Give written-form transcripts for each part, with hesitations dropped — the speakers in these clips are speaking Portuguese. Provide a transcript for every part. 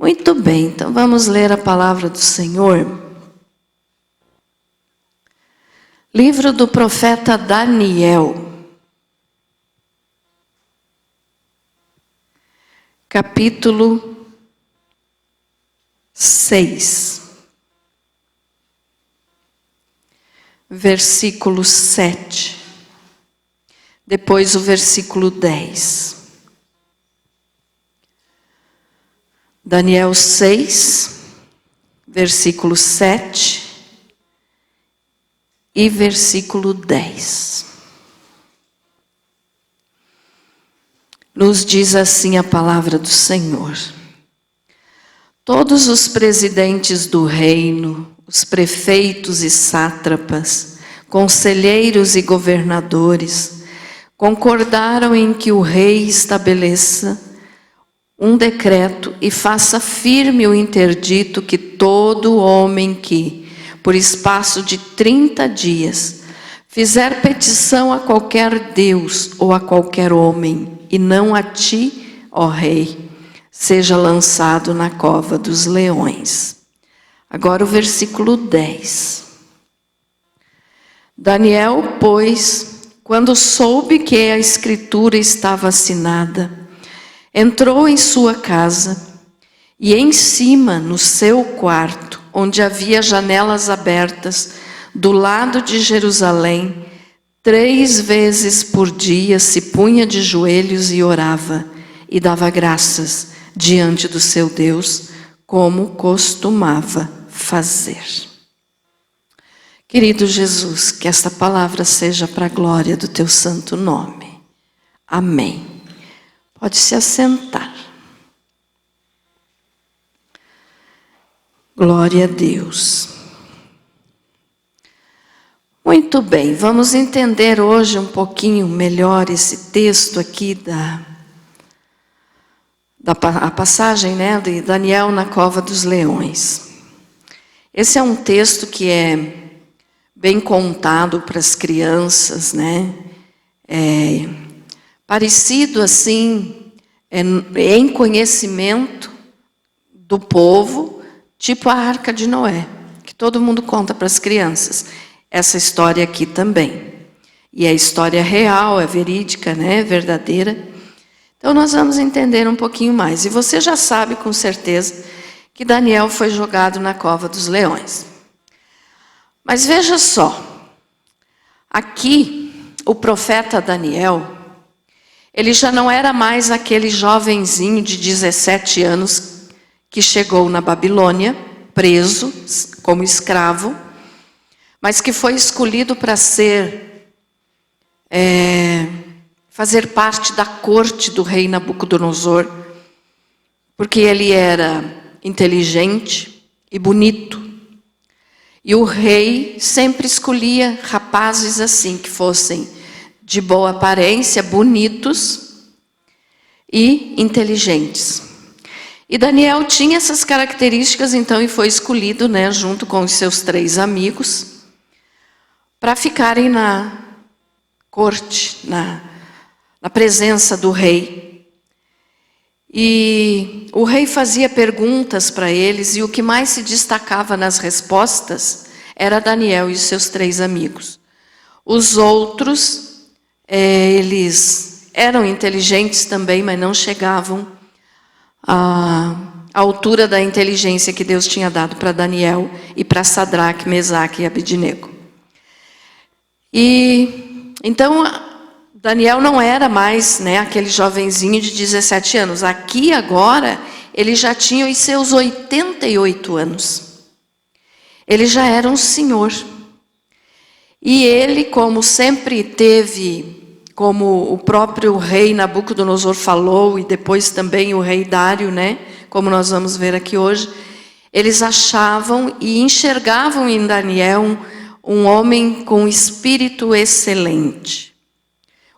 Muito bem, então vamos ler a palavra do Senhor. Livro do profeta Daniel, capítulo 6, versículo 7, depois o versículo 10. Daniel 6, versículo 7 e versículo 10. Nos diz assim a palavra do Senhor: todos os presidentes do reino, os prefeitos e sátrapas, conselheiros e governadores, concordaram em que o rei estabeleça um decreto e faça firme o interdito que todo homem que, por espaço de 30 dias, fizer petição a qualquer Deus ou a qualquer homem, e não a ti, ó rei, seja lançado na cova dos leões. Agora o versículo 10. Daniel, pois, quando soube que a escritura estava assinada, entrou em sua casa e em cima, no seu quarto, onde havia janelas abertas, do lado de Jerusalém, 3 vezes por dia se punha de joelhos e orava, e dava graças diante do seu Deus, como costumava fazer. Querido Jesus, que esta palavra seja para a glória do teu santo nome. Amém. Pode se assentar. Glória a Deus. Muito bem, vamos entender hoje um pouquinho melhor esse texto aqui a passagem, né, de Daniel na cova dos leões. Esse é um texto que é bem contado para as crianças, né? Parecido assim, em conhecimento do povo, tipo a Arca de Noé, que todo mundo conta para as crianças. Essa história aqui também. E é história real, é verídica, né? Verdadeira. Então nós vamos entender um pouquinho mais. E você já sabe com certeza que Daniel foi jogado na cova dos leões. Mas veja só, aqui o profeta Daniel, ele já não era mais aquele jovenzinho de 17 anos que chegou na Babilônia, preso como escravo, mas que foi escolhido para fazer parte da corte do rei Nabucodonosor, porque ele era inteligente e bonito. E o rei sempre escolhia rapazes assim, que fossem de boa aparência, bonitos e inteligentes. E Daniel tinha essas características, então, e foi escolhido, né, junto com os seus 3 amigos, para ficarem na corte, na presença do rei. E o rei fazia perguntas para eles, e o que mais se destacava nas respostas era Daniel e os seus 3 amigos. Os outros, eles eram inteligentes também, mas não chegavam à altura da inteligência que Deus tinha dado para Daniel e para Sadraque, Mesaque e Abednego. E então Daniel não era mais, né, aquele jovenzinho de 17 anos. Aqui agora ele já tinha os seus 88 anos. Ele já era um senhor. E ele, como sempre teve, como o próprio rei Nabucodonosor falou, e depois também o rei Dário, né, como nós vamos ver aqui hoje, eles achavam e enxergavam em Daniel um homem com espírito excelente.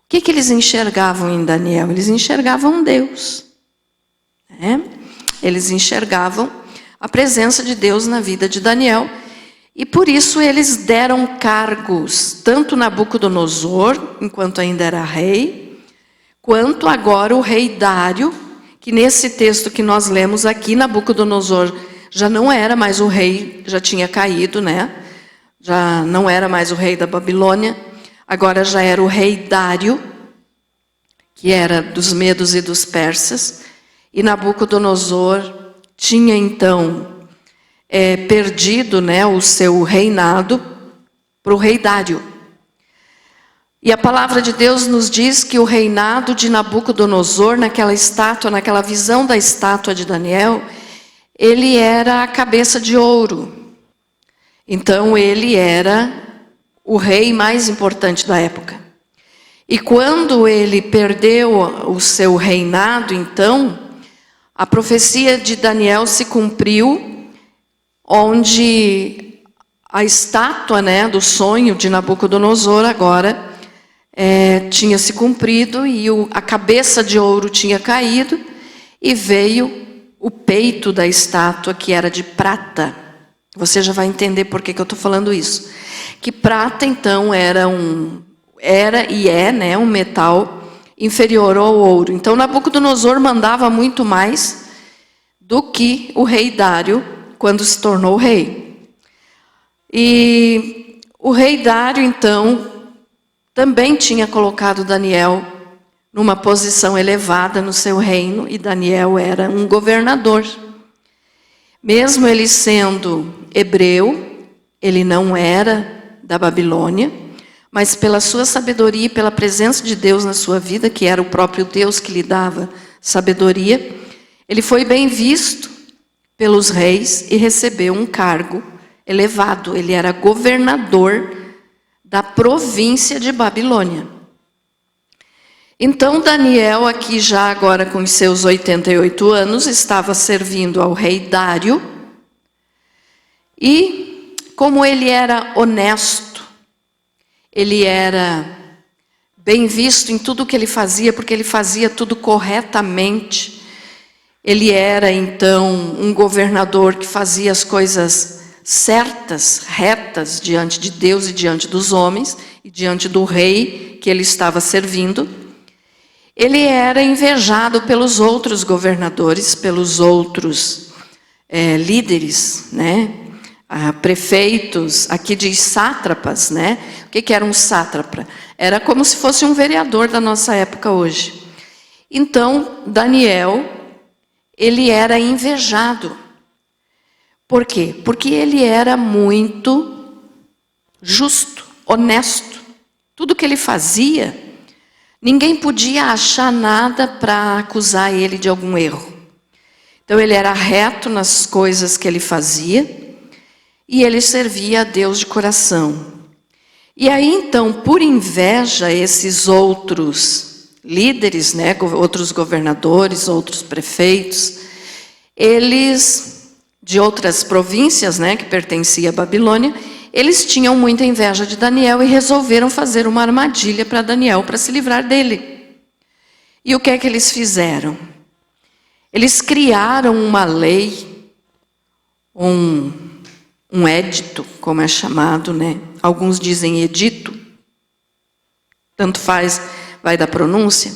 O que eles enxergavam em Daniel? Eles enxergavam Deus, né? Eles enxergavam a presença de Deus na vida de Daniel. E por isso eles deram cargos, tanto Nabucodonosor, enquanto ainda era rei, quanto agora o rei Dário, que nesse texto que nós lemos aqui, Nabucodonosor já não era mais o rei, já tinha caído, né? Já não era mais o rei da Babilônia, agora já era o rei Dário, que era dos medos e dos persas, e Nabucodonosor tinha então perdido, né, o seu reinado para o rei Dário. E a palavra de Deus nos diz que o reinado de Nabucodonosor, naquela estátua, naquela visão da estátua de Daniel, ele era a cabeça de ouro. Então ele era o rei mais importante da época. E quando ele perdeu o seu reinado, então, a profecia de Daniel se cumpriu, onde a estátua, né, do sonho de Nabucodonosor agora tinha se cumprido e a cabeça de ouro tinha caído e veio o peito da estátua, que era de prata. Você já vai entender por que eu estou falando isso. Que prata, então, era e é, né, um metal inferior ao ouro. Então, Nabucodonosor mandava muito mais do que o rei Dário quando se tornou rei. E o rei Dário, então, também tinha colocado Daniel numa posição elevada no seu reino, e Daniel era um governador. Mesmo ele sendo hebreu, ele não era da Babilônia, mas pela sua sabedoria e pela presença de Deus na sua vida, que era o próprio Deus que lhe dava sabedoria, ele foi bem visto pelos reis e recebeu um cargo elevado. Ele era governador da província de Babilônia. Então Daniel, aqui já agora com os seus 88 anos, estava servindo ao rei Dário, e como ele era honesto, ele era bem visto em tudo que ele fazia, porque ele fazia tudo corretamente. Ele era então um governador que fazia as coisas certas, retas, diante de Deus e diante dos homens, e diante do rei que ele estava servindo. Ele era invejado pelos outros governadores, pelos outros líderes, né? Prefeitos, aqui diz sátrapas, né? O que era um sátrapa? Era como se fosse um vereador da nossa época hoje. Então, Daniel, ele era invejado. Por quê? Porque ele era muito justo, honesto. Tudo que ele fazia, ninguém podia achar nada para acusar ele de algum erro. Então ele era reto nas coisas que ele fazia e ele servia a Deus de coração. E aí então, por inveja, esses outros líderes, né, outros governadores, outros prefeitos, eles de outras províncias, né, que pertencia à Babilônia, eles tinham muita inveja de Daniel e resolveram fazer uma armadilha para Daniel, para se livrar dele. E o que é que eles fizeram? Eles criaram uma lei, um édito, como é chamado, né? Alguns dizem edito, tanto faz, vai da pronúncia,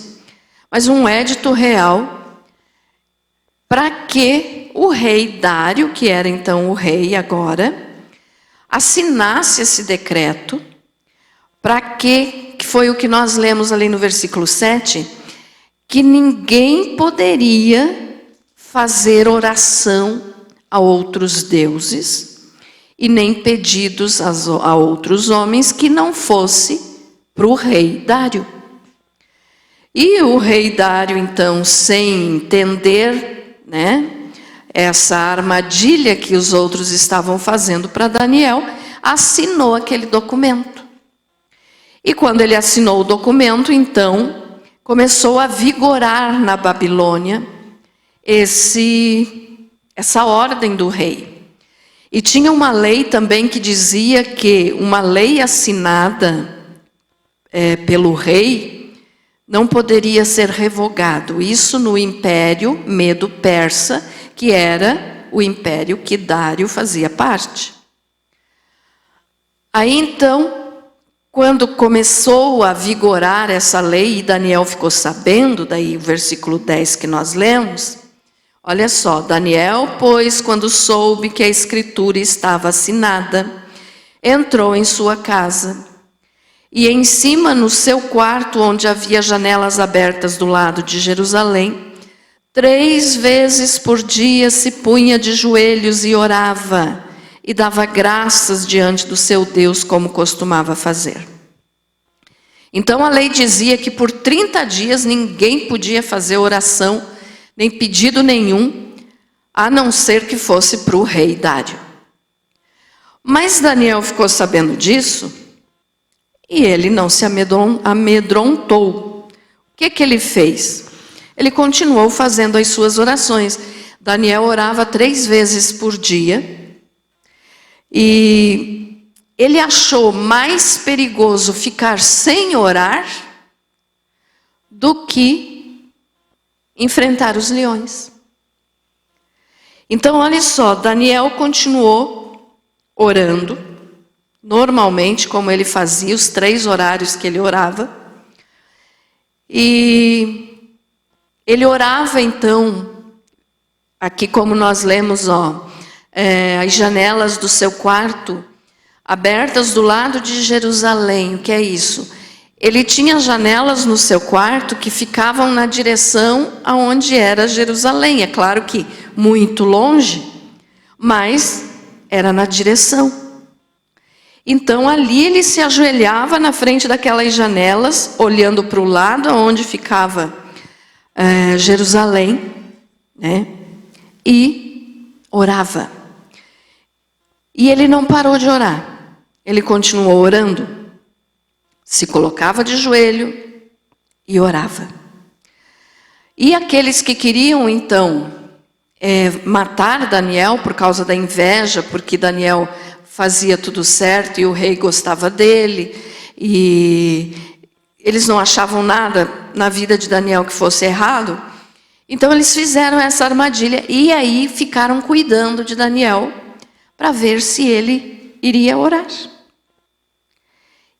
mas um édito real, para que o rei Dário, que era então o rei agora, assinasse esse decreto, para que foi o que nós lemos ali no versículo 7, que ninguém poderia fazer oração a outros deuses, e nem pedidos a outros homens, que não fosse para o rei Dário. E o rei Dário, então, sem entender, né, essa armadilha que os outros estavam fazendo para Daniel, assinou aquele documento. E quando ele assinou o documento, então, começou a vigorar na Babilônia essa ordem do rei. E tinha uma lei também que dizia que uma lei assinada pelo rei não poderia ser revogado. Isso no Império Medo-Persa, que era o império que Dário fazia parte. Aí então, Quando começou a vigorar essa lei, e Daniel ficou sabendo, daí o versículo 10 que nós lemos, olha só, Daniel, pois, quando soube que a escritura estava assinada, entrou em sua casa, e em cima no seu quarto, onde havia janelas abertas do lado de Jerusalém, 3 vezes por dia se punha de joelhos e orava, e dava graças diante do seu Deus, como costumava fazer. Então a lei dizia que por 30 dias ninguém podia fazer oração, nem pedido nenhum, a não ser que fosse para o rei Dário. Mas Daniel ficou sabendo disso, e ele não se amedrontou. O que ele fez? Ele continuou fazendo as suas orações. Daniel orava 3 vezes por dia, e ele achou mais perigoso ficar sem orar do que enfrentar os leões. Então, olha só, Daniel continuou orando, normalmente, como ele fazia, os 3 horários que ele orava. E ele orava, então, aqui como nós lemos, as janelas do seu quarto abertas do lado de Jerusalém. O que é isso? Ele tinha janelas no seu quarto que ficavam na direção aonde era Jerusalém. É claro que muito longe, mas era na direção. Então ali ele se ajoelhava na frente daquelas janelas, olhando para o lado onde ficava Jerusalém, né? E orava. E ele não parou de orar. Ele continuou orando. Se colocava de joelho e orava. E aqueles que queriam, então, matar Daniel por causa da inveja, porque Daniel fazia tudo certo e o rei gostava dele, e eles não achavam nada na vida de Daniel que fosse errado, então eles fizeram essa armadilha e aí ficaram cuidando de Daniel para ver se ele iria orar.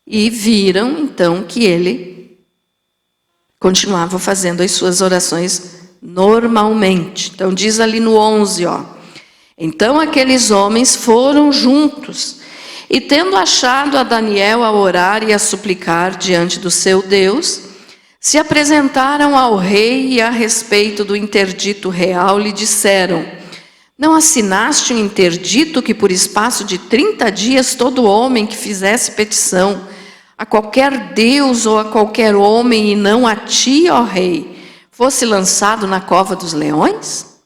E viram então que ele continuava fazendo as suas orações normalmente. Então diz ali no 11, então aqueles homens foram juntos, e tendo achado a Daniel a orar e a suplicar diante do seu Deus, se apresentaram ao rei e a respeito do interdito real lhe disseram: não assinaste um interdito que por espaço de 30 dias todo homem que fizesse petição a qualquer Deus ou a qualquer homem, e não a ti, ó rei, fosse lançado na cova dos leões?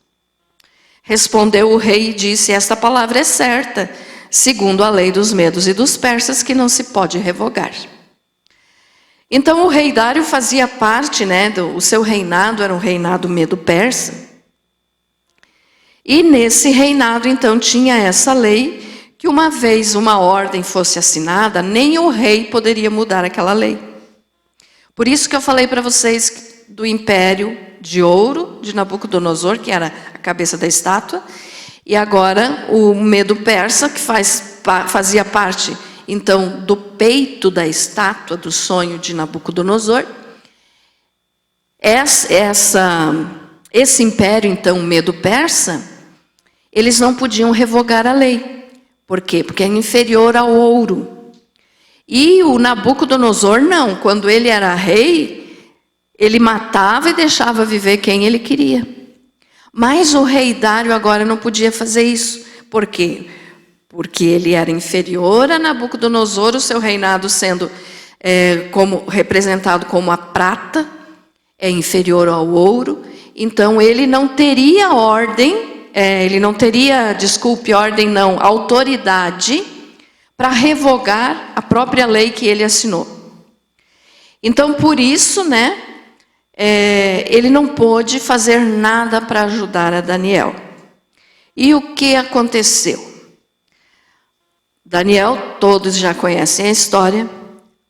Respondeu o rei e disse: esta palavra é certa, segundo a lei dos medos e dos persas, que não se pode revogar. Então o rei Dário fazia parte, o seu reinado era um reinado medo-persa. E nesse reinado, então, tinha essa lei, que uma vez uma ordem fosse assinada, nem o rei poderia mudar aquela lei. Por isso que eu falei para vocês do império de ouro de Nabucodonosor, que era a cabeça da estátua, e agora o Medo-Persa, que fazia parte, então, do peito da estátua do sonho de Nabucodonosor. Esse império, então, Medo-Persa, eles não podiam revogar a lei. Por quê? Porque é inferior ao ouro. E o Nabucodonosor não. Quando ele era rei, ele matava e deixava viver quem ele queria. Mas o rei Dário agora não podia fazer isso. Por quê? Porque ele era inferior a Nabucodonosor, o seu reinado sendo representado como a prata, é inferior ao ouro. Então ele não teria autoridade para revogar a própria lei que ele assinou. Então, por isso, ele não pôde fazer nada para ajudar a Daniel. E o que aconteceu? Daniel, todos já conhecem a história,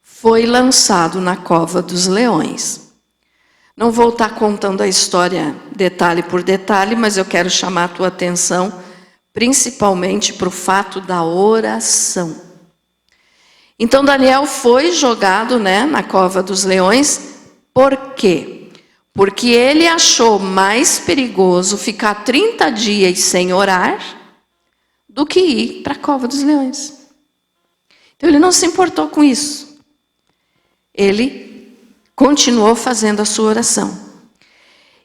foi lançado na cova dos leões. Não vou estar contando a história detalhe por detalhe, mas eu quero chamar a tua atenção principalmente para o fato da oração. Então Daniel foi jogado, né, na cova dos leões. Por quê? Porque ele achou mais perigoso ficar 30 dias sem orar do que ir para a cova dos leões. Então ele não se importou com isso. Ele continuou fazendo a sua oração.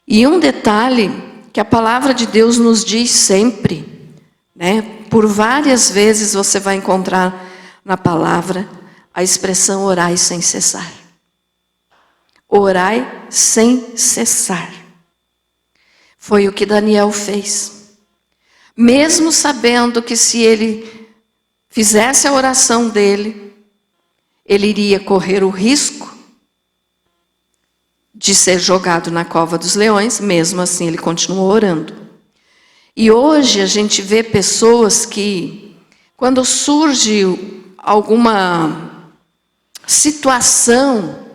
E um detalhe que a palavra de Deus nos diz sempre, né? Por várias vezes você vai encontrar na palavra a expressão orai sem cessar. Orai sem cessar. Foi o que Daniel fez. Mesmo sabendo que se ele fizesse a oração dele, ele iria correr o risco de ser jogado na cova dos leões, mesmo assim ele continuou orando. E hoje a gente vê pessoas que, quando surge alguma situação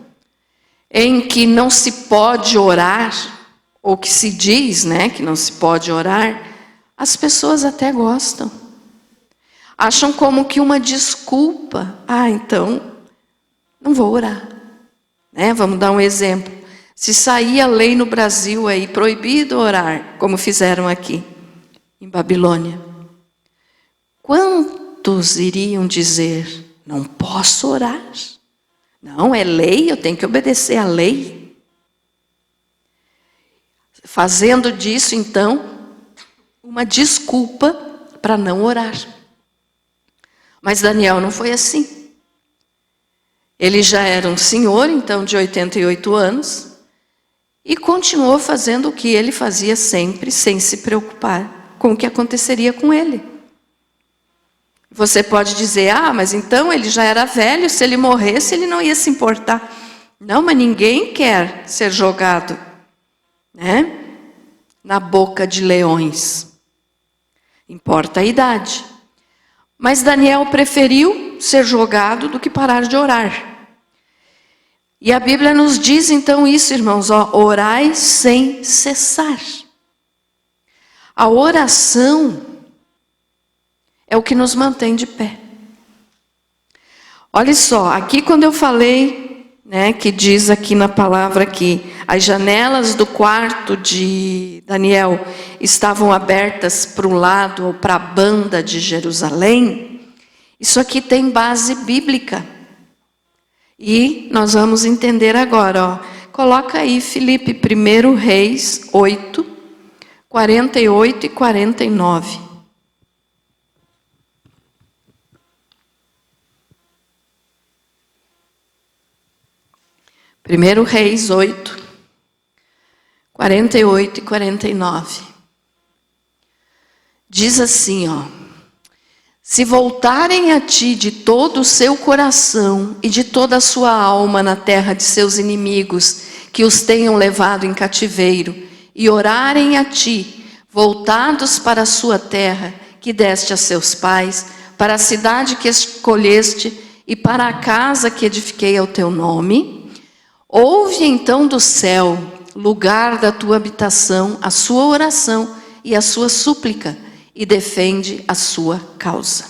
em que não se pode orar, ou que se diz, né, que não se pode orar, as pessoas até gostam. Acham como que uma desculpa. Então, não vou orar. Né? Vamos dar um exemplo. Se sair a lei no Brasil aí, proibido orar, como fizeram aqui, em Babilônia, quantos iriam dizer, não posso orar? Não, é lei, eu tenho que obedecer à lei. Fazendo disso, então, uma desculpa para não orar. Mas Daniel não foi assim. Ele já era um senhor, então, de 88 anos, e continuou fazendo o que ele fazia sempre, sem se preocupar com o que aconteceria com ele. Você pode dizer, mas então ele já era velho, se ele morresse ele não ia se importar. Não, mas ninguém quer ser jogado, né, na boca de leões. Importa a idade. Mas Daniel preferiu ser jogado do que parar de orar. E a Bíblia nos diz então isso, irmãos, orai sem cessar. A oração é o que nos mantém de pé. Olha só, aqui quando eu falei, né, que diz aqui na palavra que as janelas do quarto de Daniel estavam abertas para o lado ou para a banda de Jerusalém, isso aqui tem base bíblica. E nós vamos entender agora. Coloca aí Filipe 1 Reis 8, 48 e 49. 1 Reis 8, 48 e 49. Diz assim, se voltarem a ti de todo o seu coração e de toda a sua alma na terra de seus inimigos, que os tenham levado em cativeiro, e orarem a ti, voltados para a sua terra, que deste a seus pais, para a cidade que escolheste e para a casa que edifiquei ao teu nome, ouve então do céu, lugar da tua habitação, a sua oração e a sua súplica, e defende a sua causa.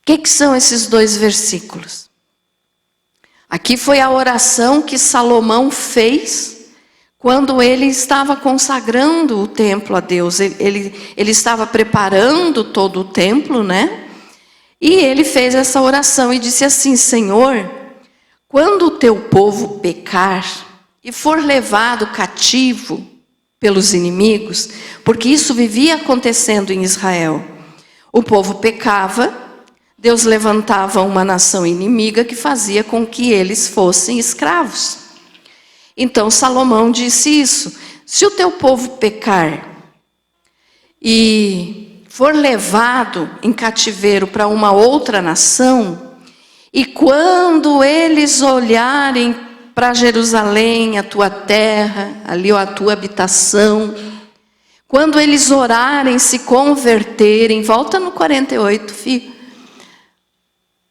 O que são esses dois versículos? Aqui foi a oração que Salomão fez quando ele estava consagrando o templo a Deus. Ele estava preparando todo o templo, né? E ele fez essa oração e disse assim, Senhor, quando o teu povo pecar e for levado cativo pelos inimigos, porque isso vivia acontecendo em Israel. O povo pecava, Deus levantava uma nação inimiga que fazia com que eles fossem escravos. Então Salomão disse isso, se o teu povo pecar e for levado em cativeiro para uma outra nação, e quando eles olharem para Jerusalém, a tua terra, ali a tua habitação, quando eles orarem, se converterem, volta no 48, filho.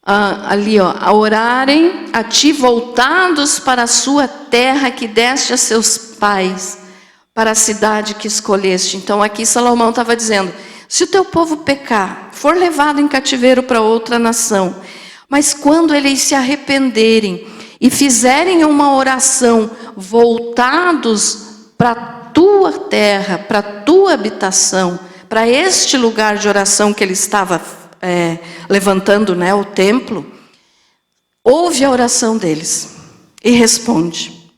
Ali, a orarem a ti voltados para a sua terra que deste a seus pais, para a cidade que escolheste. Então aqui Salomão estava dizendo, se o teu povo pecar, for levado em cativeiro para outra nação, mas quando eles se arrependerem e fizerem uma oração voltados para a tua terra, para a tua habitação, para este lugar de oração que ele estava levantando, né, o templo, ouve a oração deles e responde.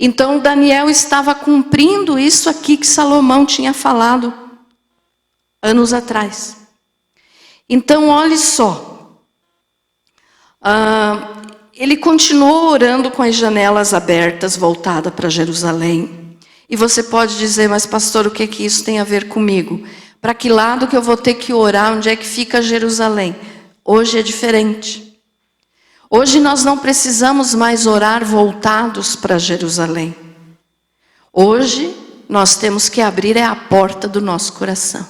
Então Daniel estava cumprindo isso aqui que Salomão tinha falado anos atrás. Então olhe só, ele continuou orando com as janelas abertas, voltada para Jerusalém. E você pode dizer, mas pastor, o que isso tem a ver comigo? Para que lado que eu vou ter que orar? Onde é que fica Jerusalém? Hoje é diferente. Hoje nós não precisamos mais orar voltados para Jerusalém. Hoje nós temos que abrir a porta do nosso coração.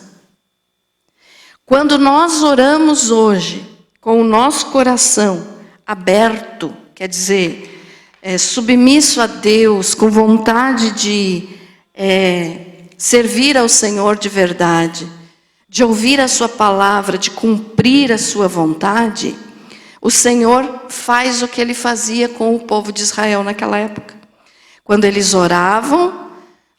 Quando nós oramos hoje, com o nosso coração aberto, quer dizer, submisso a Deus, com vontade de servir ao Senhor de verdade, de ouvir a sua palavra, de cumprir a sua vontade, o Senhor faz o que ele fazia com o povo de Israel naquela época. Quando eles oravam,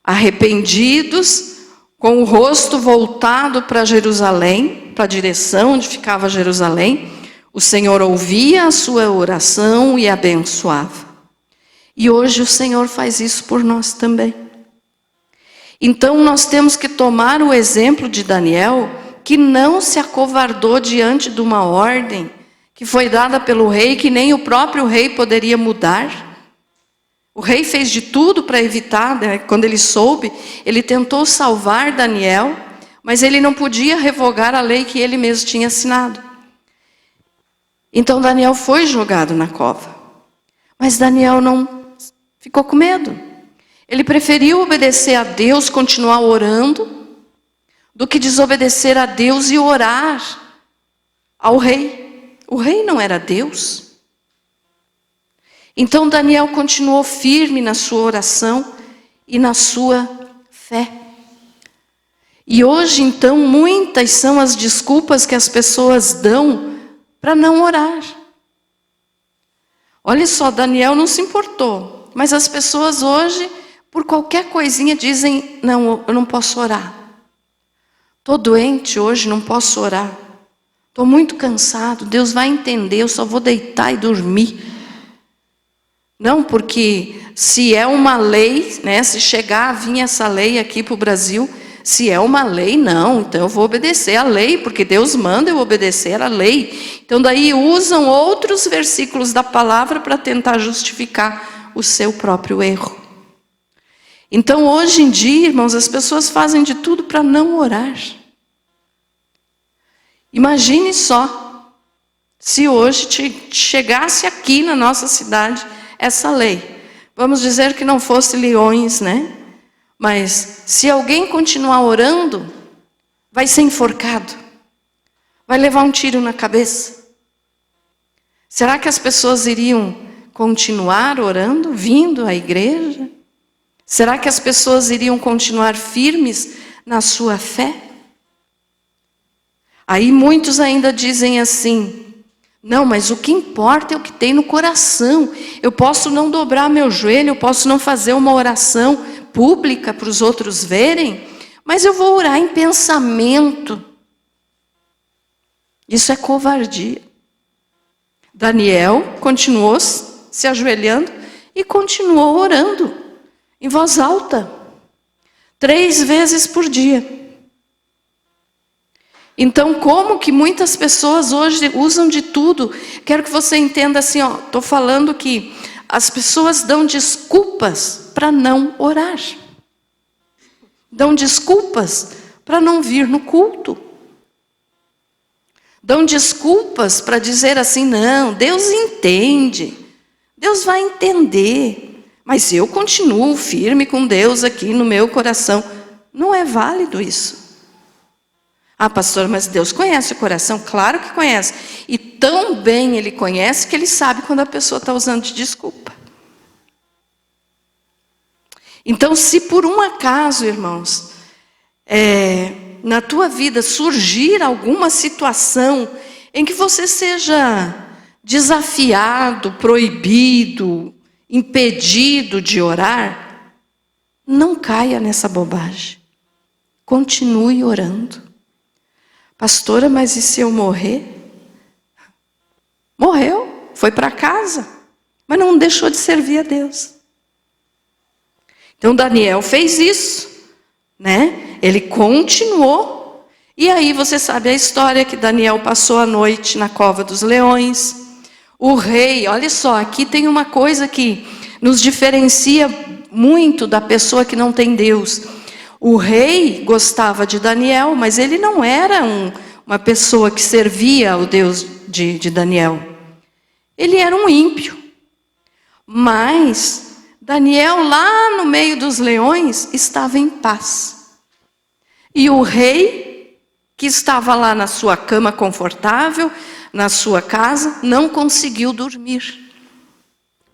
arrependidos, com o rosto voltado para Jerusalém, para a direção onde ficava Jerusalém, o Senhor ouvia a sua oração e abençoava. E hoje o Senhor faz isso por nós também. Então nós temos que tomar o exemplo de Daniel, que não se acovardou diante de uma ordem que foi dada pelo rei, que nem o próprio rei poderia mudar. O rei fez de tudo para evitar, né? Quando ele soube, ele tentou salvar Daniel, mas ele não podia revogar a lei que ele mesmo tinha assinado. Então Daniel foi jogado na cova. Mas Daniel não ficou com medo. Ele preferiu obedecer a Deus, continuar orando, do que desobedecer a Deus e orar ao rei. O rei não era Deus. Então Daniel continuou firme na sua oração e na sua fé. E hoje, então, muitas são as desculpas que as pessoas dão para não orar. Olha só, Daniel não se importou, mas as pessoas hoje, por qualquer coisinha, dizem, não, eu não posso orar. Estou doente hoje, não posso orar. Estou muito cansado, Deus vai entender, eu só vou deitar e dormir. Não, porque se é uma lei, né, se chegar a vir essa lei aqui para o Brasil, se é uma lei, não, então eu vou obedecer a lei, porque Deus manda eu obedecer a lei. Então daí usam outros versículos da palavra para tentar justificar o seu próprio erro. Então hoje em dia, irmãos, as pessoas fazem de tudo para não orar. Imagine só, se hoje chegasse aqui na nossa cidade essa lei. Vamos dizer que não fosse leões, né? Mas se alguém continuar orando, vai ser enforcado. Vai levar um tiro na cabeça. Será que as pessoas iriam continuar orando, vindo à igreja? Será que as pessoas iriam continuar firmes na sua fé? Aí muitos ainda dizem assim, não, mas o que importa é o que tem no coração. Eu posso não dobrar meu joelho, eu posso não fazer uma oração pública para os outros verem, mas eu vou orar em pensamento. Isso é covardia. Daniel continuou se ajoelhando e continuou orando em voz alta, 3 vezes por dia. Então, como que muitas pessoas hoje usam de tudo? Quero que você entenda assim, estou falando que as pessoas dão desculpas para não orar. Dão desculpas para não vir no culto. Dão desculpas para dizer assim, não, Deus entende. Deus vai entender. Mas eu continuo firme com Deus aqui no meu coração. Não é válido isso. Ah, pastor, mas Deus conhece o coração? Claro que conhece. E tão bem Ele conhece que Ele sabe quando a pessoa está usando de desculpa. Então, se por um acaso, irmãos, na tua vida surgir alguma situação em que você seja desafiado, proibido, impedido de orar, não caia nessa bobagem. Continue orando. Pastora, mas e se eu morrer? Morreu, foi para casa, mas não deixou de servir a Deus. Então Daniel fez isso, né? Ele continuou. E aí você sabe a história que Daniel passou a noite na cova dos leões. O rei, olha só, aqui tem uma coisa que nos diferencia muito da pessoa que não tem Deus. O rei gostava de Daniel, mas ele não era uma pessoa que servia ao Deus de Daniel. Ele era um ímpio. Mas Daniel, lá no meio dos leões, estava em paz. E o rei, que estava lá na sua cama confortável, na sua casa, não conseguiu dormir,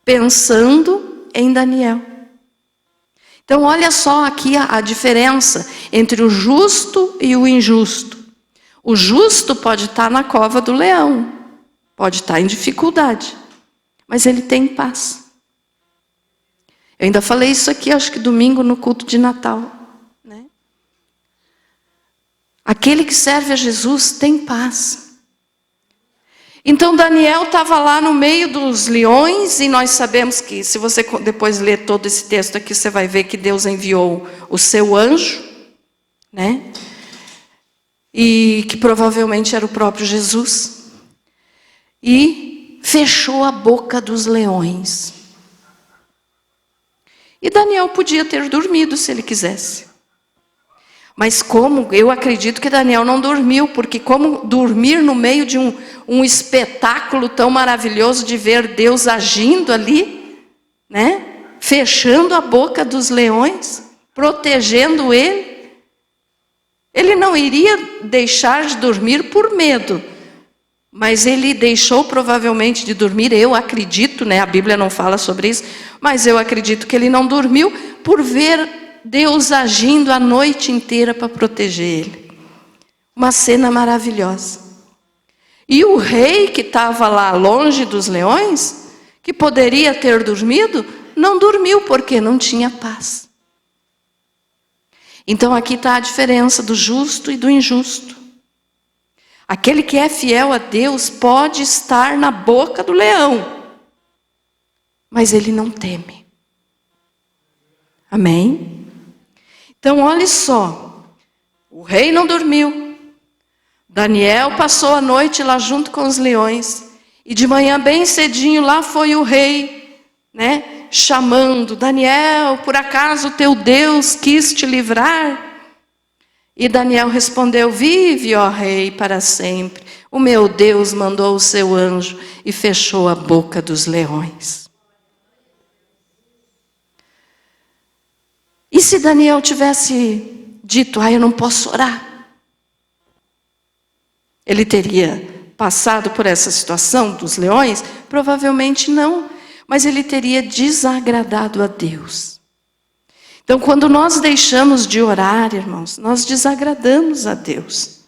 pensando em Daniel. Então, olha só aqui a diferença entre o justo e o injusto. O justo pode estar na cova do leão, pode estar em dificuldade, mas ele tem paz. Eu ainda falei isso aqui, acho que domingo no culto de Natal, né? Aquele que serve a Jesus tem paz. Então Daniel estava lá no meio dos leões, e nós sabemos que, se você depois ler todo esse texto aqui, você vai ver que Deus enviou o seu anjo, né? E que provavelmente era o próprio Jesus, e fechou a boca dos leões. E Daniel podia ter dormido se ele quisesse. Mas como, eu acredito que Daniel não dormiu, porque como dormir no meio de um espetáculo tão maravilhoso de ver Deus agindo ali, né? Fechando a boca dos leões, protegendo ele. Ele não iria deixar de dormir por medo, mas ele deixou provavelmente de dormir, eu acredito, né? A Bíblia não fala sobre isso, mas eu acredito que ele não dormiu por ver Deus agindo a noite inteira para proteger ele. Uma cena maravilhosa. E o rei que estava lá longe dos leões, que poderia ter dormido, não dormiu porque não tinha paz. Então aqui está a diferença do justo e do injusto. Aquele que é fiel a Deus pode estar na boca do leão, mas ele não teme. Amém? Então, olha só, o rei não dormiu, Daniel passou a noite lá junto com os leões, e de manhã bem cedinho lá foi o rei, né, chamando, Daniel, por acaso teu Deus quis te livrar? E Daniel respondeu, vive, ó rei, para sempre, o meu Deus mandou o seu anjo e fechou a boca dos leões. E se Daniel tivesse dito, eu não posso orar? Ele teria passado por essa situação dos leões? Provavelmente não, mas ele teria desagradado a Deus. Então, quando nós deixamos de orar, irmãos, nós desagradamos a Deus.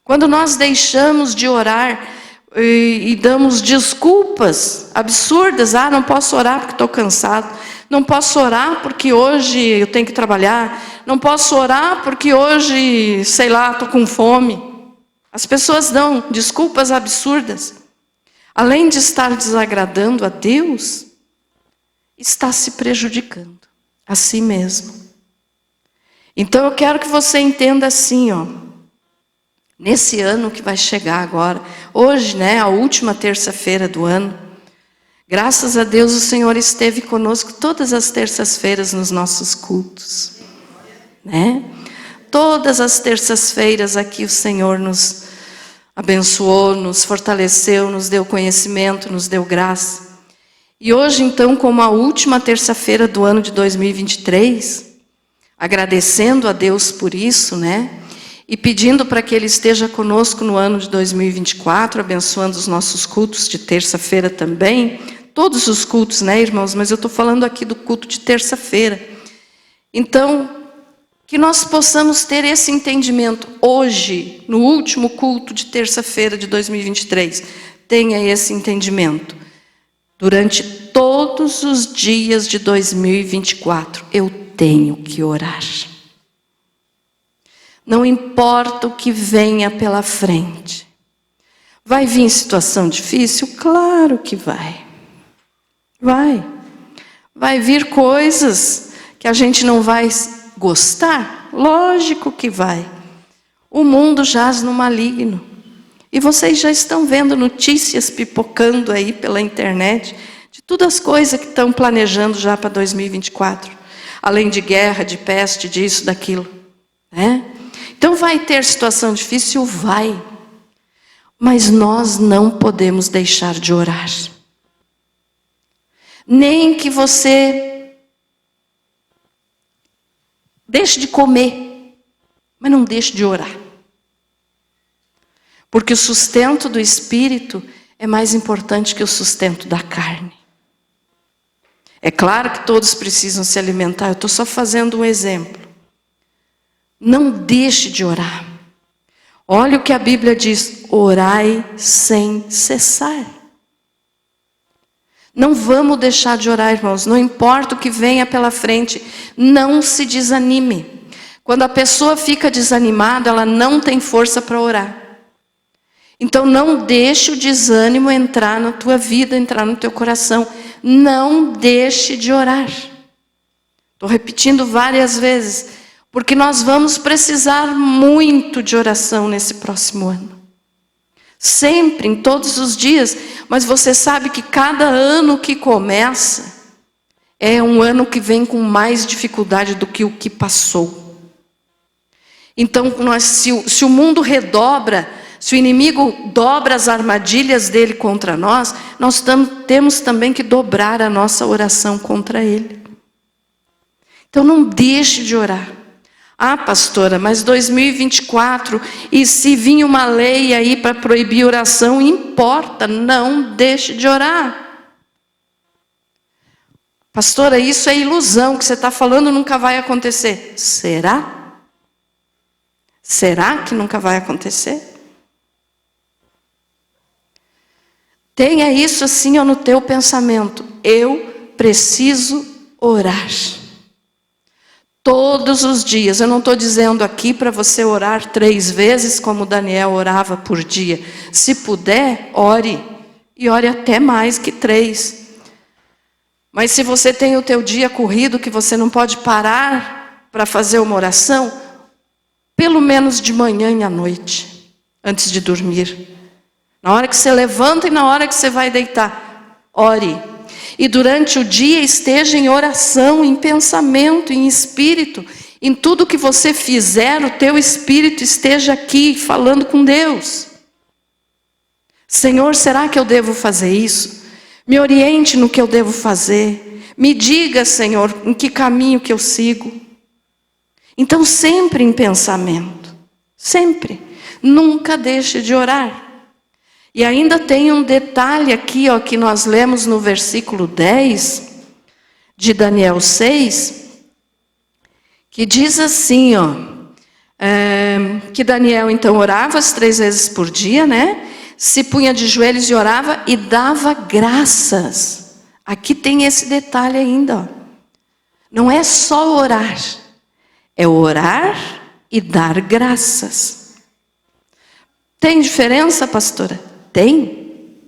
Quando nós deixamos de orar e damos desculpas absurdas, não posso orar porque estou cansado, não posso orar porque hoje eu tenho que trabalhar, não posso orar porque hoje, sei lá, estou com fome. As pessoas dão desculpas absurdas. Além de estar desagradando a Deus, está se prejudicando a si mesmo. Então eu quero que você entenda assim, nesse ano que vai chegar agora, hoje, né, a última terça-feira do ano, graças a Deus o Senhor esteve conosco todas as terças-feiras nos nossos cultos, né? Todas as terças-feiras aqui o Senhor nos abençoou, nos fortaleceu, nos deu conhecimento, nos deu graça. E hoje, então, como a última terça-feira do ano de 2023, agradecendo a Deus por isso, né? E pedindo para que Ele esteja conosco no ano de 2024, abençoando os nossos cultos de terça-feira também. Todos os cultos, né, irmãos? Mas eu estou falando aqui do culto de terça-feira. Então, Que nós possamos ter esse entendimento hoje, no último culto de terça-feira de 2023. Tenha esse entendimento. Durante todos os dias de 2024, eu tenho que orar. Não importa o que venha pela frente. Vai vir situação difícil? Claro que vai. Vai vir coisas que a gente não vai gostar? Lógico que vai. O mundo jaz no maligno. E vocês já estão vendo notícias pipocando aí pela internet de todas as coisas que estão planejando já para 2024. Além de guerra, de peste, disso, daquilo. Né? Então vai ter situação difícil? Vai. Mas nós não podemos deixar de orar. Nem que você deixe de comer, mas não deixe de orar. Porque o sustento do espírito é mais importante que o sustento da carne. É claro que todos precisam se alimentar, eu estou só fazendo um exemplo. Não deixe de orar. Olha o que a Bíblia diz: orai sem cessar. Não vamos deixar de orar, irmãos, não importa o que venha pela frente, não se desanime. Quando a pessoa fica desanimada, ela não tem força para orar. Então não deixe o desânimo entrar na tua vida, entrar no teu coração. Não deixe de orar. Estou repetindo várias vezes, porque nós vamos precisar muito de oração nesse próximo ano. Sempre, em todos os dias, mas você sabe que cada ano que começa é um ano que vem com mais dificuldade do que o que passou. Então, se o mundo redobra, se o inimigo dobra as armadilhas dele contra nós, nós temos também que dobrar a nossa oração contra ele. Então não deixe de orar. Ah, pastora, mas 2024, e se vir uma lei aí para proibir oração, importa, não deixe de orar. Pastora, isso é ilusão, que você está falando nunca vai acontecer. Será? Será que nunca vai acontecer? Tenha isso assim no teu pensamento. Eu preciso orar. Todos os dias. Eu não estou dizendo aqui para você orar 3 vezes como Daniel orava por dia. Se puder, ore. E ore até mais que 3. Mas se você tem o teu dia corrido, que você não pode parar para fazer uma oração, pelo menos de manhã e à noite, antes de dormir. Na hora que você levanta e na hora que você vai deitar, ore. E durante o dia esteja em oração, em pensamento, em espírito. Em tudo que você fizer, o teu espírito esteja aqui falando com Deus. Senhor, será que eu devo fazer isso? Me oriente no que eu devo fazer. Me diga, Senhor, em que caminho que eu sigo. Então sempre em pensamento. Sempre. Nunca deixe de orar. E ainda tem um detalhe aqui, que nós lemos no versículo 10 de Daniel 6, que diz assim, que Daniel então orava as 3 vezes por dia, né? Se punha de joelhos e orava e dava graças. Aqui tem esse detalhe ainda. Não é só orar, é orar e dar graças. Tem diferença, pastora? Tem.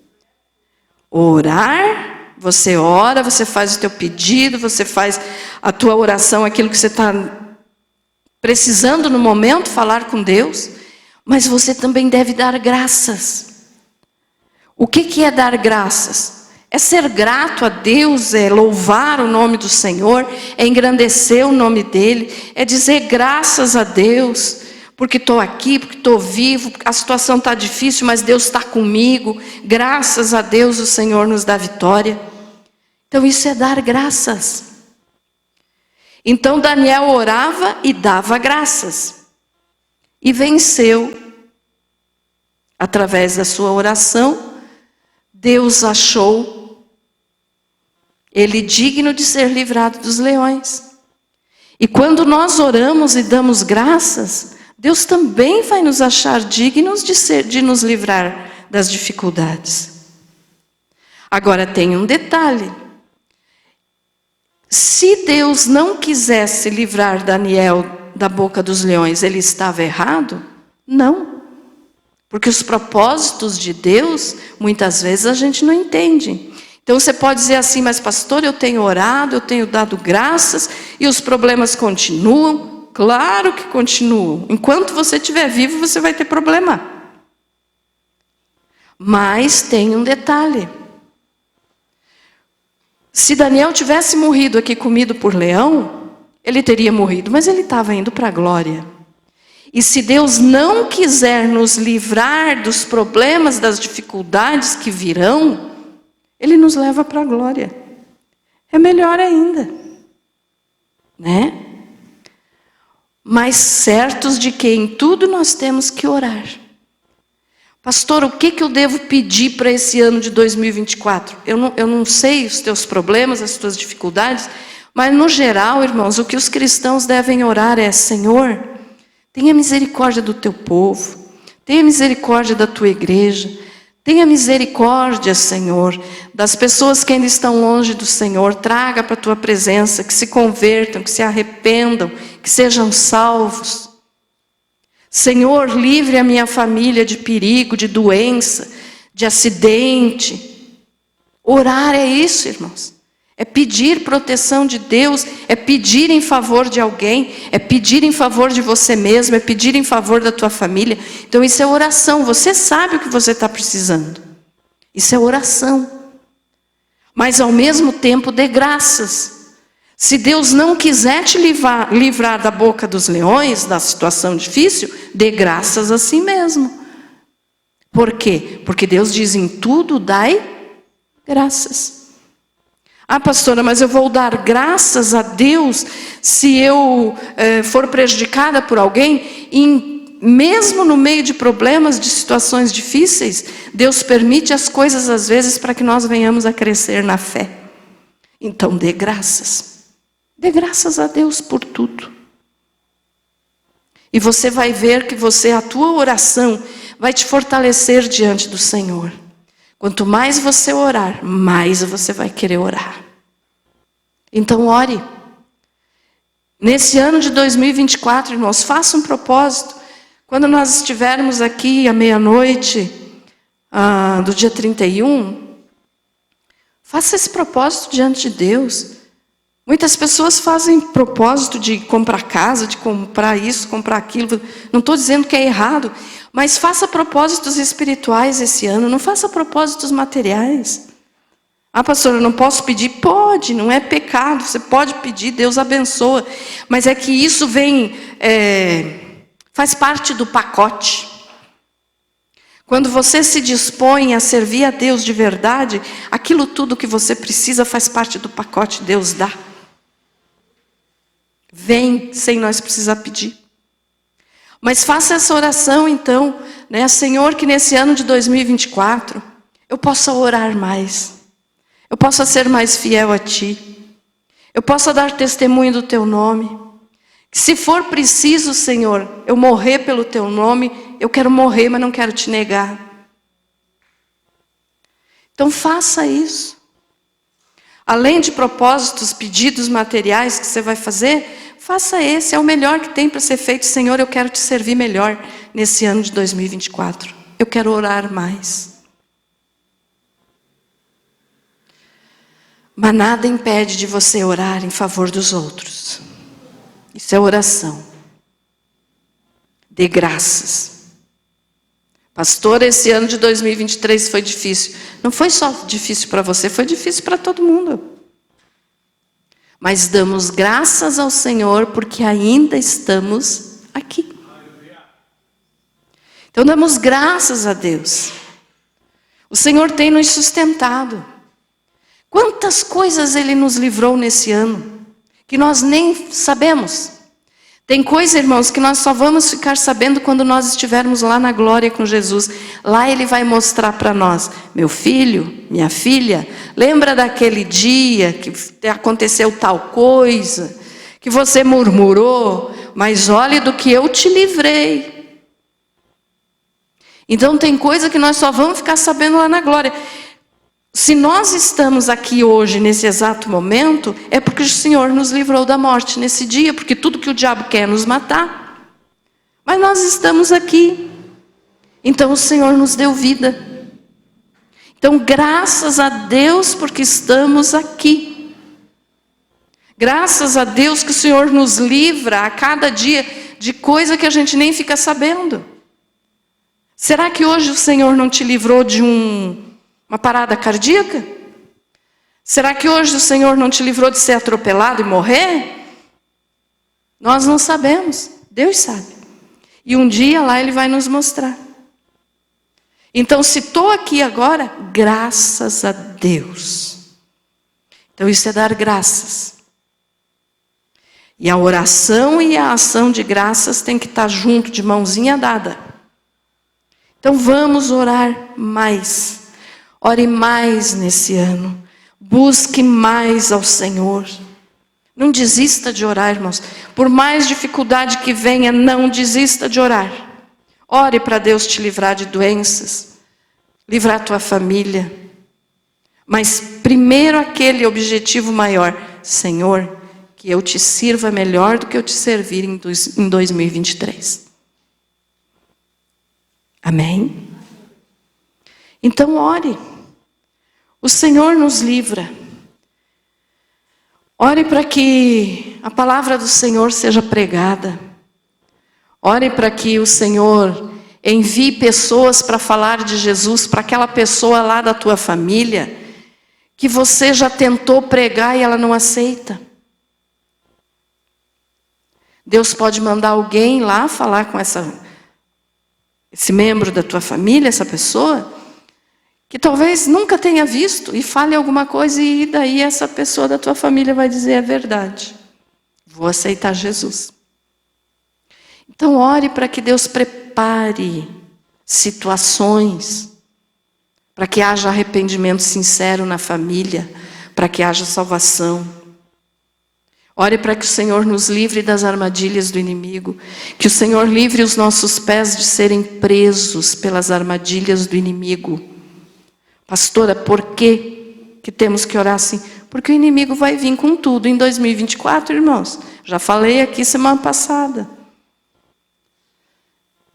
Orar, você ora, você faz o teu pedido, você faz a tua oração, aquilo que você está precisando no momento, falar com Deus, mas você também deve dar graças. O que é dar graças? É ser grato a Deus, é louvar o nome do Senhor, é engrandecer o nome dEle, é dizer graças a Deus, porque estou aqui, porque estou vivo, a situação está difícil, mas Deus está comigo. Graças a Deus o Senhor nos dá vitória. Então isso é dar graças. Então Daniel orava e dava graças. E venceu. Através da sua oração, Deus achou ele digno de ser livrado dos leões. E quando nós oramos e damos graças, Deus também vai nos achar dignos de nos livrar das dificuldades. Agora tem um detalhe. Se Deus não quisesse livrar Daniel da boca dos leões, ele estava errado? Não. Porque os propósitos de Deus, muitas vezes a gente não entende. Então você pode dizer assim, mas pastor, eu tenho orado, eu tenho dado graças e os problemas continuam. Claro que continuam. Enquanto você estiver vivo, você vai ter problema. Mas tem um detalhe. Se Daniel tivesse morrido aqui comido por leão, ele teria morrido, mas ele estava indo para a glória. E se Deus não quiser nos livrar dos problemas, das dificuldades que virão, Ele nos leva para a glória. É melhor ainda, né? Mas certos de que em tudo nós temos que orar. Pastor, o que eu devo pedir para esse ano de 2024? Eu não sei os teus problemas, as tuas dificuldades, mas no geral, irmãos, o que os cristãos devem orar é: Senhor, tenha misericórdia do teu povo, tenha misericórdia da tua igreja, tenha misericórdia, Senhor, das pessoas que ainda estão longe do Senhor, traga para a tua presença, que se convertam, que se arrependam, que sejam salvos. Senhor, livre a minha família de perigo, de doença, de acidente. Orar é isso, irmãos. É pedir proteção de Deus, é pedir em favor de alguém, é pedir em favor de você mesmo, é pedir em favor da tua família. Então isso é oração, você sabe o que você está precisando. Isso é oração. Mas ao mesmo tempo dê graças. Se Deus não quiser te livrar da boca dos leões, da situação difícil, dê graças a si mesmo. Por quê? Porque Deus diz: em tudo dai graças. Ah, pastora, mas eu vou dar graças a Deus se eu for prejudicada por alguém? Mesmo no meio de problemas, de situações difíceis, Deus permite as coisas às vezes para que nós venhamos a crescer na fé. Então dê graças. Dê graças a Deus por tudo. E você vai ver que a tua oração vai te fortalecer diante do Senhor. Quanto mais você orar, mais você vai querer orar. Então ore. Nesse ano de 2024, irmãos, faça um propósito. Quando nós estivermos aqui à meia-noite do dia 31, faça esse propósito diante de Deus. Muitas pessoas fazem propósito de comprar casa, de comprar isso, comprar aquilo. Não estou dizendo que é errado, mas faça propósitos espirituais esse ano, não faça propósitos materiais. Ah, pastor, eu não posso pedir? Pode, não é pecado, você pode pedir, Deus abençoa. Mas é que isso faz parte do pacote. Quando você se dispõe a servir a Deus de verdade, aquilo tudo que você precisa faz parte do pacote, Deus dá. Vem sem nós precisar pedir. Mas faça essa oração então, né? Senhor, que nesse ano de 2024 eu possa orar mais. Eu possa ser mais fiel a Ti. Eu possa dar testemunho do Teu nome. Que se for preciso, Senhor, eu morrer pelo Teu nome, eu quero morrer, mas não quero Te negar. Então faça isso. Além de propósitos, pedidos materiais que você vai fazer, faça esse, é o melhor que tem para ser feito. Senhor, eu quero Te servir melhor nesse ano de 2024. Eu quero orar mais. Mas nada impede de você orar em favor dos outros. Isso é oração. Dê graças. Pastor, esse ano de 2023 foi difícil. Não foi só difícil para você, foi difícil para todo mundo. Mas damos graças ao Senhor porque ainda estamos aqui. Então damos graças a Deus. O Senhor tem nos sustentado. Quantas coisas Ele nos livrou nesse ano, que nós nem sabemos. Tem coisa, irmãos, que nós só vamos ficar sabendo quando nós estivermos lá na glória com Jesus. Lá Ele vai mostrar para nós: meu filho, minha filha, lembra daquele dia que aconteceu tal coisa, que você murmurou, mas olhe do que eu te livrei. Então tem coisa que nós só vamos ficar sabendo lá na glória. Se nós estamos aqui hoje, nesse exato momento, é porque o Senhor nos livrou da morte nesse dia, porque tudo que o diabo quer é nos matar. Mas nós estamos aqui. Então o Senhor nos deu vida. Então graças a Deus porque estamos aqui. Graças a Deus que o Senhor nos livra a cada dia de coisa que a gente nem fica sabendo. Será que hoje o Senhor não te livrou de uma parada cardíaca? Será que hoje o Senhor não te livrou de ser atropelado e morrer? Nós não sabemos, Deus sabe. E um dia lá Ele vai nos mostrar. Então se estou aqui agora, graças a Deus. Então isso é dar graças. E a oração e a ação de graças tem que estar junto, de mãozinha dada. Então vamos orar mais. Ore mais nesse ano. Busque mais ao Senhor. Não desista de orar, irmãos. Por mais dificuldade que venha, não desista de orar. Ore para Deus te livrar de doenças. Livrar a tua família. Mas primeiro aquele objetivo maior. Senhor, que eu te sirva melhor do que eu te servir em 2023. Amém? Então ore. O Senhor nos livra. Ore para que a palavra do Senhor seja pregada. Ore para que o Senhor envie pessoas para falar de Jesus, para aquela pessoa lá da tua família, que você já tentou pregar e ela não aceita. Deus pode mandar alguém lá falar com esse membro da tua família, essa pessoa, que talvez nunca tenha visto e fale alguma coisa e daí essa pessoa da tua família vai dizer a verdade. Vou aceitar Jesus. Então ore para que Deus prepare situações, para que haja arrependimento sincero na família, para que haja salvação. Ore para que o Senhor nos livre das armadilhas do inimigo, que o Senhor livre os nossos pés de serem presos pelas armadilhas do inimigo. Pastora, por que temos que orar assim? Porque o inimigo vai vir com tudo em 2024, irmãos. Já falei aqui semana passada.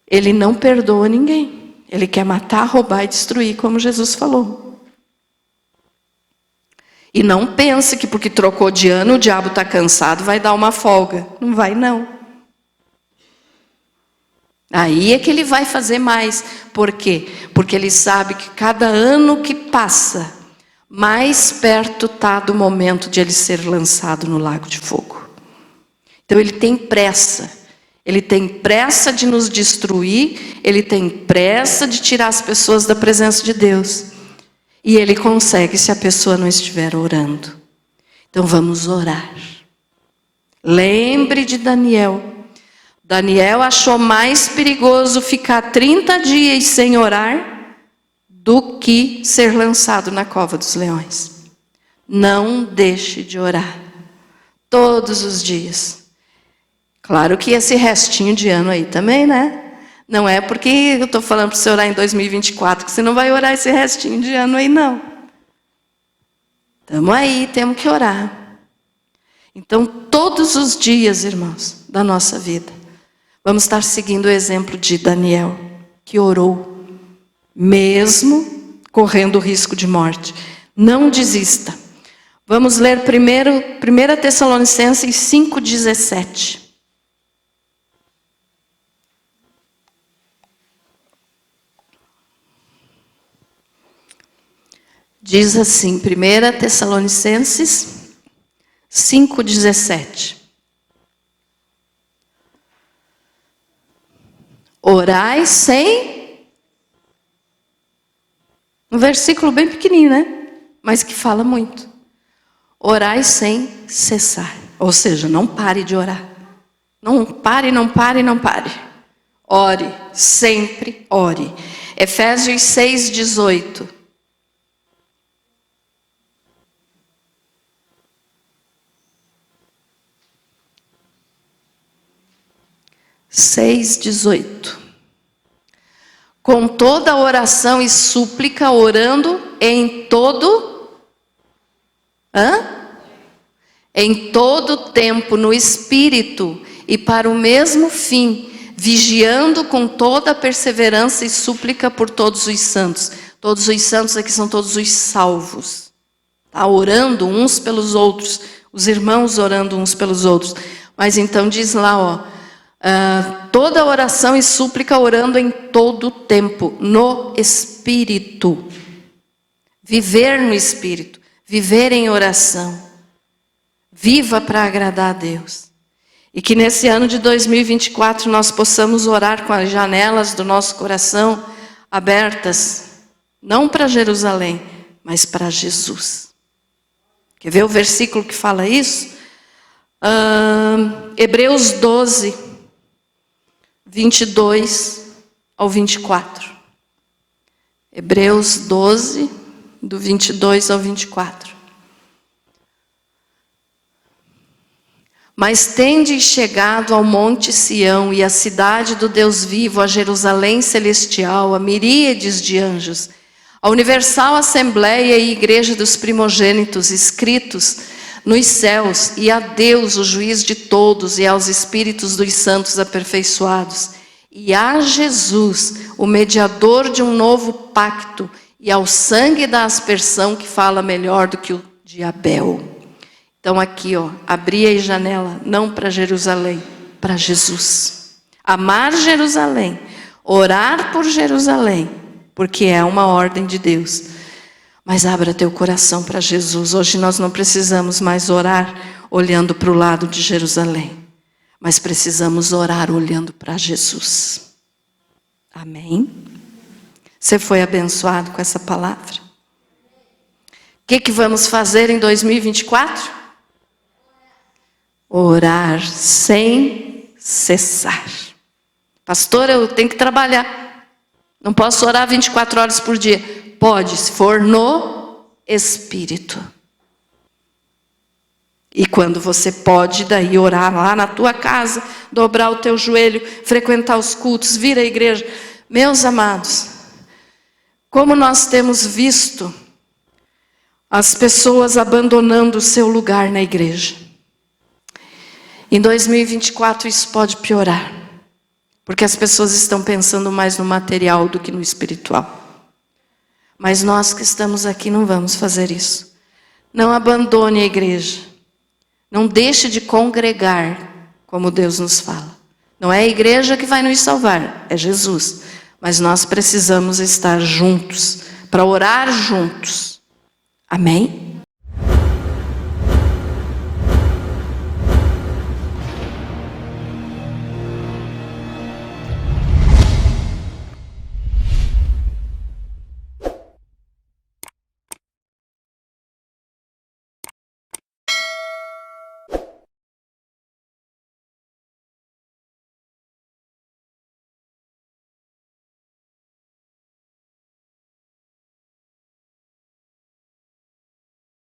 Ele não perdoa ninguém. Ele quer matar, roubar e destruir, como Jesus falou. E não pense que porque trocou de ano, o diabo está cansado, vai dar uma folga. Não vai, não. Aí é que ele vai fazer mais. Por quê? Porque ele sabe que cada ano que passa, mais perto está do momento de ele ser lançado no lago de fogo. Então ele tem pressa. Ele tem pressa de nos destruir, ele tem pressa de tirar as pessoas da presença de Deus. E ele consegue se a pessoa não estiver orando. Então vamos orar. Lembre de Daniel. Daniel achou mais perigoso ficar 30 dias sem orar do que ser lançado na cova dos leões. Não deixe de orar. Todos os dias. Claro que esse restinho de ano aí também, né? Não é porque eu estou falando para você orar em 2024 que você não vai orar esse restinho de ano aí, não. Estamos aí, temos que orar. Então, todos os dias, irmãos, da nossa vida, vamos estar seguindo o exemplo de Daniel, que orou, mesmo correndo o risco de morte. Não desista. Vamos ler 1 Tessalonicenses 5,17. Diz assim, 1 Tessalonicenses 5,17. Orai sem... Um versículo bem pequenininho, né? Mas que fala muito. Orai sem cessar. Ou seja, não pare de orar. Não pare, não pare, não pare. Ore, sempre ore. Efésios 6,18. 6:18. Com toda oração e súplica, orando em todo... Em todo tempo, no Espírito, e para o mesmo fim, vigiando com toda perseverança e súplica por todos os santos. Todos os santos aqui são todos os salvos. Tá? Orando uns pelos outros, os irmãos orando uns pelos outros. Mas então diz lá, toda oração e súplica orando em todo tempo, no Espírito. Viver no Espírito, viver em oração. Viva para agradar a Deus. E que nesse ano de 2024 nós possamos orar com as janelas do nosso coração abertas, não para Jerusalém, mas para Jesus. Quer ver o versículo que fala isso? Hebreus 12, 22 ao 24. Hebreus 12, do 22 ao 24. Mas tendes chegado ao monte Sião e à cidade do Deus vivo, a Jerusalém celestial, a miríades de anjos, a universal assembleia e igreja dos primogênitos escritos nos céus, e a Deus, o juiz de todos, e aos espíritos dos santos aperfeiçoados, e a Jesus, o mediador de um novo pacto, e ao sangue da aspersão que fala melhor do que o de Abel. Então aqui, abrir a janela, não para Jerusalém, para Jesus. Amar Jerusalém, orar por Jerusalém, porque é uma ordem de Deus. Mas abra teu coração para Jesus. Hoje nós não precisamos mais orar olhando para o lado de Jerusalém, mas precisamos orar olhando para Jesus. Amém? Você foi abençoado com essa palavra? O que vamos fazer em 2024? Orar sem cessar. Pastor, eu tenho que trabalhar. Não posso orar 24 horas por dia. Pode, se for no Espírito. E quando você pode, daí orar lá na tua casa, dobrar o teu joelho, frequentar os cultos, vir à igreja. Meus amados, como nós temos visto as pessoas abandonando o seu lugar na igreja. Em 2024 isso pode piorar, porque as pessoas estão pensando mais no material do que no espiritual. Mas nós que estamos aqui não vamos fazer isso. Não abandone a igreja. Não deixe de congregar, como Deus nos fala. Não é a igreja que vai nos salvar, é Jesus. Mas nós precisamos estar juntos, para orar juntos. Amém?